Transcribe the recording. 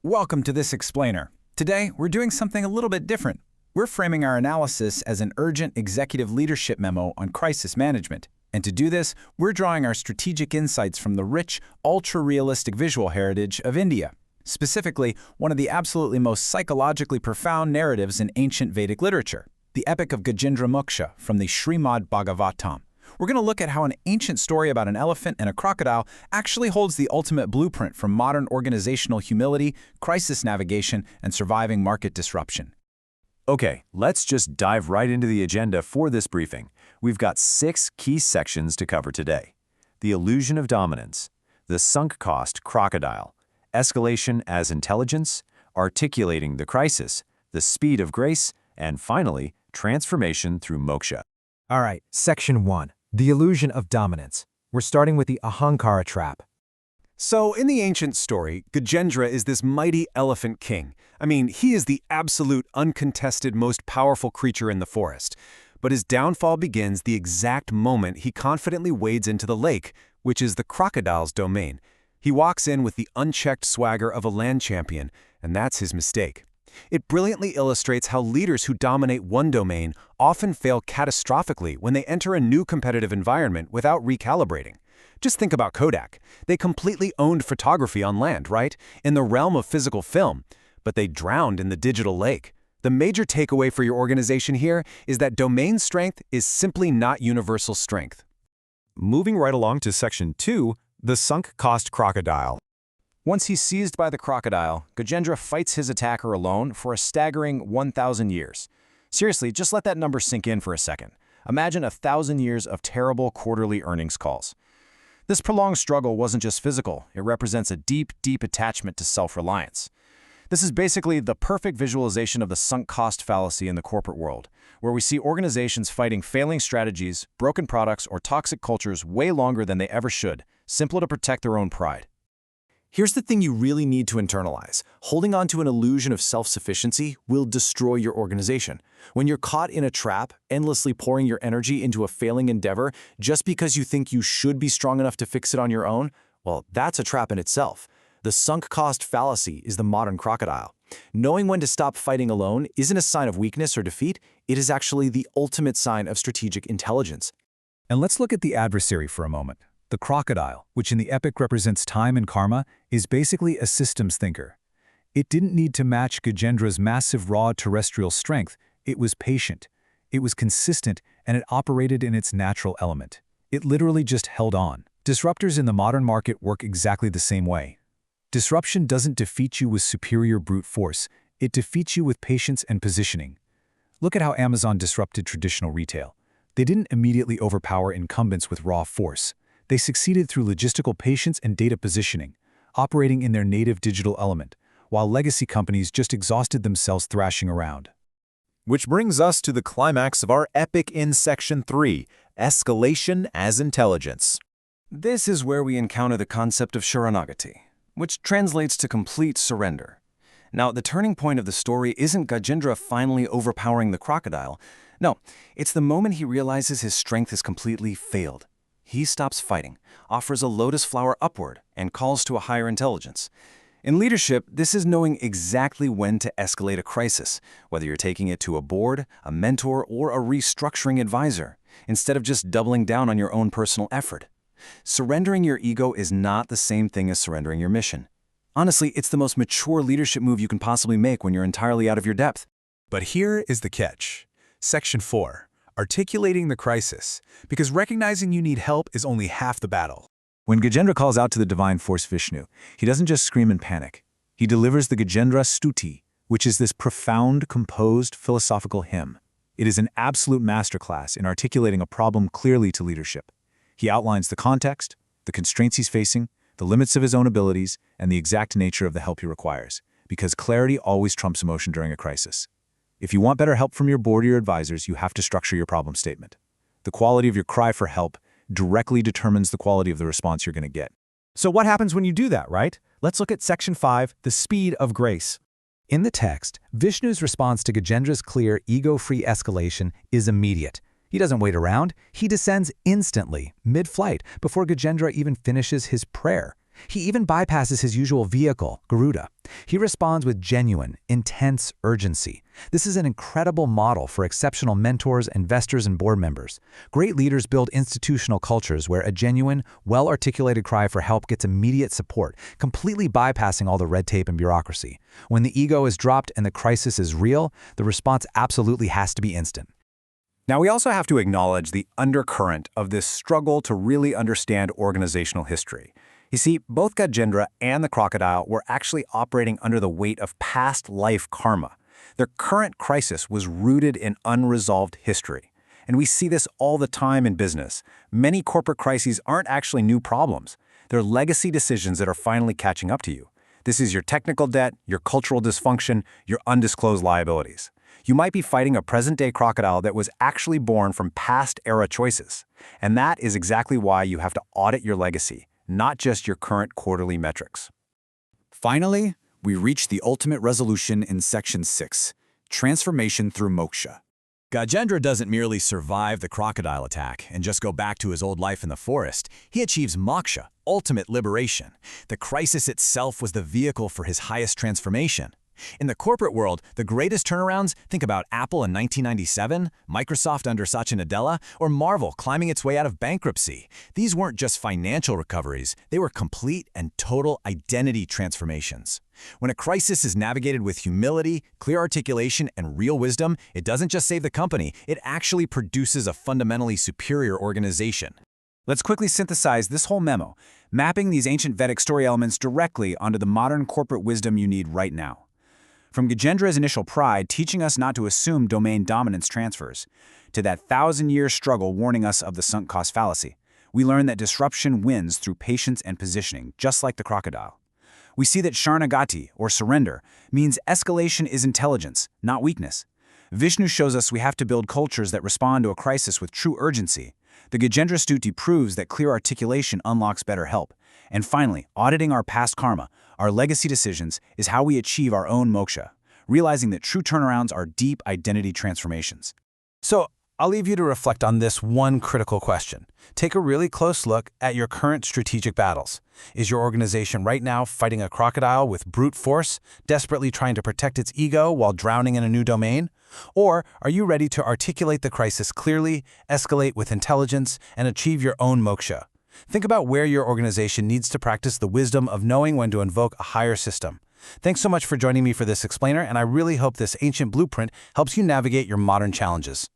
Welcome to this explainer. Today, we're doing something a little bit different. We're framing our analysis as an urgent executive leadership memo on crisis management. And to do this, we're drawing our strategic insights from the rich, ultra-realistic visual heritage of India. Specifically, one of the absolutely most psychologically profound narratives in ancient Vedic literature, the epic of Gajendra Moksha from the Srimad Bhagavatam. We're going to look at how an ancient story about an elephant and a crocodile actually holds the ultimate blueprint for modern organizational humility, crisis navigation, and surviving market disruption. Okay, let's just dive right into the agenda for this briefing. We've got 6 key sections to cover today: the illusion of dominance, the sunk cost crocodile, escalation as intelligence, articulating the crisis, the speed of grace, and finally, transformation through moksha. All right, Section 1. The illusion of dominance. We're starting with the Ahankara trap. So, in the ancient story, Gajendra is this mighty elephant king. I mean, he is the absolute, uncontested, most powerful creature in the forest. But his downfall begins the exact moment he confidently wades into the lake, which is the crocodile's domain. He walks in with the unchecked swagger of a land champion, and that's his mistake. It brilliantly illustrates how leaders who dominate one domain often fail catastrophically when they enter a new competitive environment without recalibrating. Just think about Kodak. They completely owned photography on land, right? In the realm of physical film, but they drowned in the digital lake. The major takeaway for your organization here is that domain strength is simply not universal strength. Moving right along to Section 2, the sunk cost crocodile. Once he's seized by the crocodile, Gajendra fights his attacker alone for a staggering 1,000 years. Seriously, just let that number sink in for a second. Imagine 1,000 years of terrible quarterly earnings calls. This prolonged struggle wasn't just physical, it represents a deep, deep attachment to self-reliance. This is basically the perfect visualization of the sunk cost fallacy in the corporate world, where we see organizations fighting failing strategies, broken products, or toxic cultures way longer than they ever should, simply to protect their own pride. Here's the thing you really need to internalize. Holding on to an illusion of self-sufficiency will destroy your organization. When you're caught in a trap, endlessly pouring your energy into a failing endeavor just because you think you should be strong enough to fix it on your own, well, that's a trap in itself. The sunk cost fallacy is the modern crocodile. Knowing when to stop fighting alone isn't a sign of weakness or defeat, it is actually the ultimate sign of strategic intelligence. And let's look at the adversary for a moment. The crocodile, which in the epic represents time and karma, is basically a systems thinker. It didn't need to match Gajendra's massive raw terrestrial strength. It was patient, it was consistent, and it operated in its natural element. It literally just held on. Disruptors in the modern market work exactly the same way. Disruption doesn't defeat you with superior brute force. It defeats you with patience and positioning. Look at how Amazon disrupted traditional retail. They didn't immediately overpower incumbents with raw force. They succeeded through logistical patience and data positioning, operating in their native digital element, while legacy companies just exhausted themselves thrashing around. Which brings us to the climax of our epic in Section 3, escalation as intelligence. This is where we encounter the concept of Sharanagati, which translates to complete surrender. Now, the turning point of the story isn't Gajendra finally overpowering the crocodile. No, it's the moment he realizes his strength has completely failed. He stops fighting, offers a lotus flower upward, and calls to a higher intelligence. In leadership, this is knowing exactly when to escalate a crisis, whether you're taking it to a board, a mentor, or a restructuring advisor, instead of just doubling down on your own personal effort. Surrendering your ego is not the same thing as surrendering your mission. Honestly, it's the most mature leadership move you can possibly make when you're entirely out of your depth. But here is the catch. Section 4. Articulating the crisis, because recognizing you need help is only half the battle. When Gajendra calls out to the divine force Vishnu, he doesn't just scream in panic. He delivers the Gajendra Stuti, which is this profound, composed, philosophical hymn. It is an absolute masterclass in articulating a problem clearly to leadership. He outlines the context, the constraints he's facing, the limits of his own abilities, and the exact nature of the help he requires, because clarity always trumps emotion during a crisis. If you want better help from your board or your advisors, you have to structure your problem statement. The quality of your cry for help directly determines the quality of the response you're going to get. So what happens when you do that, right? Let's look at Section 5, the speed of grace. In the text, Vishnu's response to Gajendra's clear, ego-free escalation is immediate. He doesn't wait around. He descends instantly, mid-flight, before Gajendra even finishes his prayer. He even bypasses his usual vehicle, Garuda. He responds with genuine, intense urgency. This is an incredible model for exceptional mentors, investors, and board members. Great leaders build institutional cultures where a genuine, well-articulated cry for help gets immediate support, completely bypassing all the red tape and bureaucracy. When the ego is dropped and the crisis is real, the response absolutely has to be instant. Now, we also have to acknowledge the undercurrent of this struggle to really understand organizational history. You see, both Gajendra and the crocodile were actually operating under the weight of past life karma. Their current crisis was rooted in unresolved history. And we see this all the time in business. Many corporate crises aren't actually new problems. They're legacy decisions that are finally catching up to you. This is your technical debt, your cultural dysfunction, your undisclosed liabilities. You might be fighting a present-day crocodile that was actually born from past-era choices. And that is exactly why you have to audit your legacy, not just your current quarterly metrics. Finally, we reach the ultimate resolution in Section 6, transformation through moksha. Gajendra doesn't merely survive the crocodile attack and just go back to his old life in the forest. He achieves moksha, ultimate liberation. The crisis itself was the vehicle for his highest transformation. In the corporate world, the greatest turnarounds, think about Apple in 1997, Microsoft under Satya Nadella, or Marvel climbing its way out of bankruptcy. These weren't just financial recoveries, they were complete and total identity transformations. When a crisis is navigated with humility, clear articulation, and real wisdom, it doesn't just save the company, it actually produces a fundamentally superior organization. Let's quickly synthesize this whole memo, mapping these ancient Vedic story elements directly onto the modern corporate wisdom you need right now. From Gajendra's initial pride teaching us not to assume domain dominance transfers, to that 1,000-year struggle warning us of the sunk cost fallacy, we learn that disruption wins through patience and positioning, just like the crocodile. We see that Sharanagati, or surrender, means escalation is intelligence, not weakness. Vishnu shows us we have to build cultures that respond to a crisis with true urgency. The Gajendra Stuti proves that clear articulation unlocks better help. And finally, auditing our past karma, our legacy decisions, is how we achieve our own moksha, realizing that true turnarounds are deep identity transformations. So, I'll leave you to reflect on this one critical question. Take a really close look at your current strategic battles. Is your organization right now fighting a crocodile with brute force, desperately trying to protect its ego while drowning in a new domain? Or are you ready to articulate the crisis clearly, escalate with intelligence, and achieve your own moksha? Think about where your organization needs to practice the wisdom of knowing when to invoke a higher system. Thanks so much for joining me for this explainer, and I really hope this ancient blueprint helps you navigate your modern challenges.